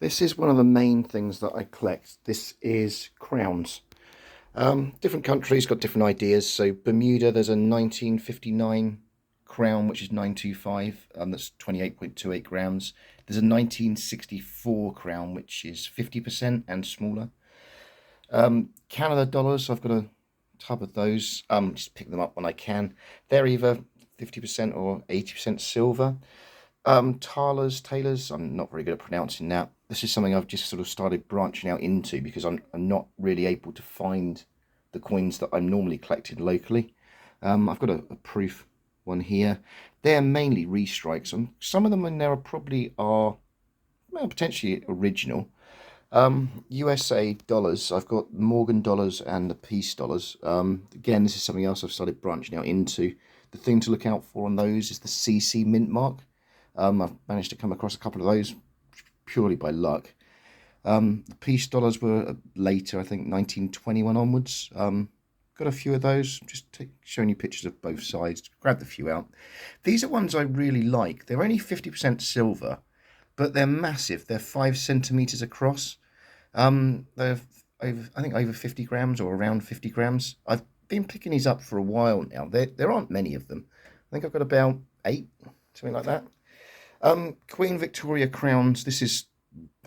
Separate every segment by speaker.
Speaker 1: This is one of the main things that I collect. This is crowns. Different countries got different ideas. So Bermuda, there's a 1959 crown, which is 925, that's 28.28 grams. There's a 1964 crown, which is 50% and smaller. Canada dollars, I've got a tub of those. Just pick them up when I can. They're either 50% or 80% silver. Taylors, I'm not very good at pronouncing that. This is something I've just sort of started branching out into because I'm not really able to find the coins that I'm normally collecting locally. I've got a proof one here. They're mainly restrikes, and some of them in there are probably well, potentially original. USA dollars, I've got Morgan dollars and the Peace dollars. Again, this is something else I've started branching out into. The thing to look out for on those is the CC mint mark. I've managed to come across a couple of those purely by luck. The Peace dollars were later, I think 1921 onwards. Got a few of those, just showing you pictures of both sides. Grab the few out. These are ones I really like. They're only 50% silver, but they're massive. They're 5 centimeters across. They're I think over 50 grams or around 50 grams. I've been picking these up for a while now. There aren't many of them. I think I've got about 8, something like that. Queen Victoria crowns. This is,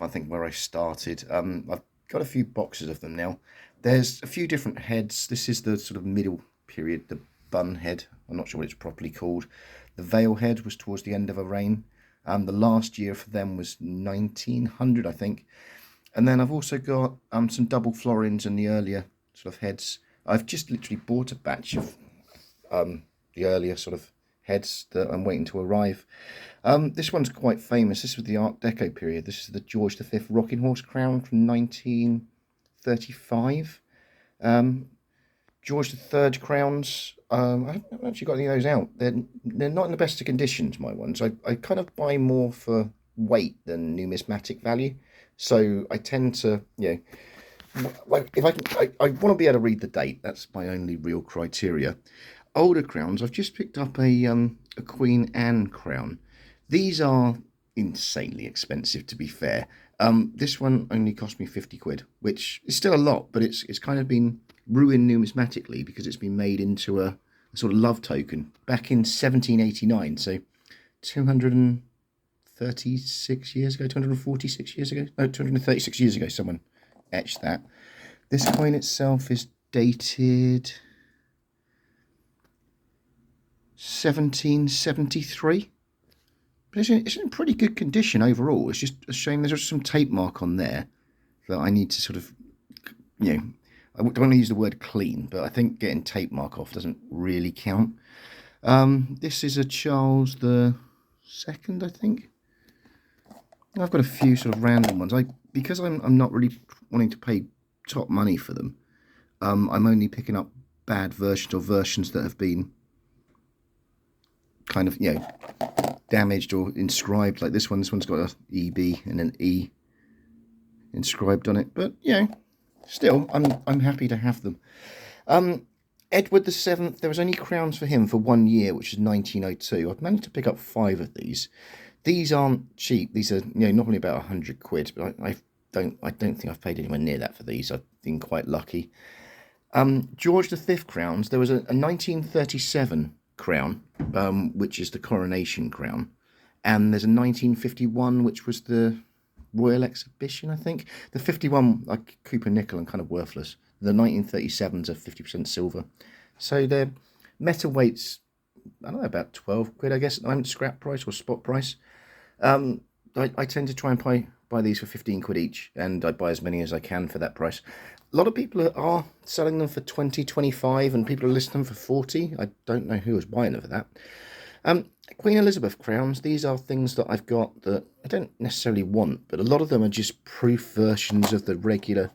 Speaker 1: I think, where I started. I've got a few boxes of them now. There's a few different heads. This is the sort of middle period, the bun head. I'm not sure what it's properly called. The veil head was towards the end of a reign. The last year for them was 1900, I think. And then I've also got some double florins and the earlier sort of heads. I've just literally bought a batch of the earlier sort of heads that I'm waiting to arrive. This one's quite famous. This was the Art Deco period. This is the George V Rocking Horse crown from 1935. George III crowns, I haven't actually got any of those out. They're not in the best of conditions, my ones. I kind of buy more for weight than numismatic value. So I tend to, if I want to be able to read the date. That's my only real criteria. Older crowns, I've just picked up a Queen Anne crown. These are insanely expensive, to be fair. This one only cost me 50 quid, which is still a lot, but it's kind of been ruined numismatically because it's been made into a sort of love token back in 1789. So 236 years ago, 246 years ago, no, 236 years ago, someone etched that. This coin itself is dated 1773. But it's in pretty good condition overall. It's just a shame there's just some tape mark on there that I need to sort of, I don't want to use the word clean, but I think getting tape mark off doesn't really count. This is a Charles II, I think. I've got a few sort of random ones. Because I'm not really wanting to pay top money for them. I'm only picking up bad versions or versions that have been kind of damaged or inscribed, like this one. This one's got a EB and an E inscribed on it, but still I'm happy to have them. Edward VII, there was only crowns for him for 1 year, which is 1902. I've managed to pick up 5 of these. These aren't cheap. These are normally about 100 quid, but I don't think I've paid anywhere near that for these. I've been quite lucky. George V crowns, there was a 1937 crown, which is the coronation crown, and there's a 1951 which was the Royal Exhibition, I think. The 51, like Cooper nickel and kind of worthless. The 1937s are 50% silver, so their metal weights, I don't know, about 12 quid, I guess, at the moment, scrap price or spot price. I tend to try and buy these for 15 quid each, and I buy as many as I can for that price. A lot of people are selling them for 20, 25, and people are listing them for 40. I don't know who was buying them for that. Queen Elizabeth crowns, these are things that I've got that I don't necessarily want, but a lot of them are just proof versions of the regular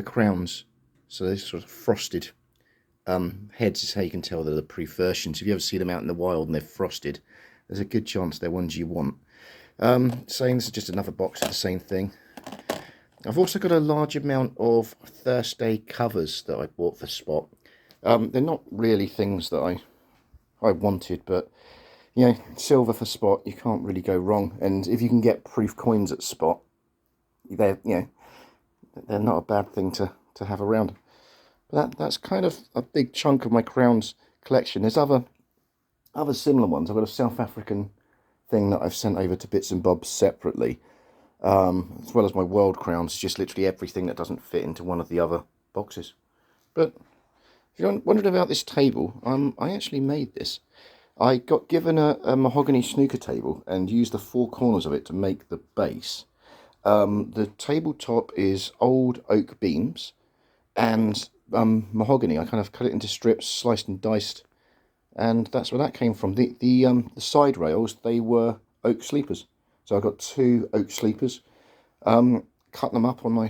Speaker 1: crowns. So they're sort of frosted heads is how you can tell they're the proof versions. If you ever see them out in the wild and they're frosted, there's a good chance they're ones you want. Saying this is just another box of the same thing. I've also got a large amount of Thursday covers that I bought for Spot. They're not really things that I wanted, but silver for Spot, you can't really go wrong. And if you can get proof coins at Spot, they're not a bad thing to have around. But that's kind of a big chunk of my crowns collection. There's other similar ones. I've got a South African thing that I've sent over to Bits and Bobs separately, as well as my world crowns. It's just literally everything that doesn't fit into one of the other boxes. But if you're wondering about this table, I actually made this. I got given a mahogany snooker table and used the four corners of it to make the base. The tabletop is old oak beams and mahogany. I kind of cut it into strips, sliced and diced, and that's where that came from. The side rails, they were oak sleepers. So I got two oak sleepers, cut them up on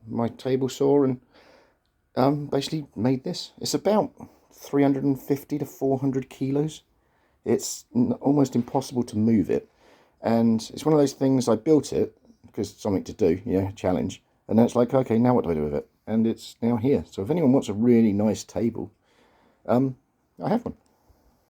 Speaker 1: my table saw, and basically made this. It's about 350 to 400 kilos. It's almost impossible to move it, and it's one of those things. I built it because it's something to do, challenge, and then it's like, okay, now what do I do with it? And it's now here. So if anyone wants a really nice table, I have one.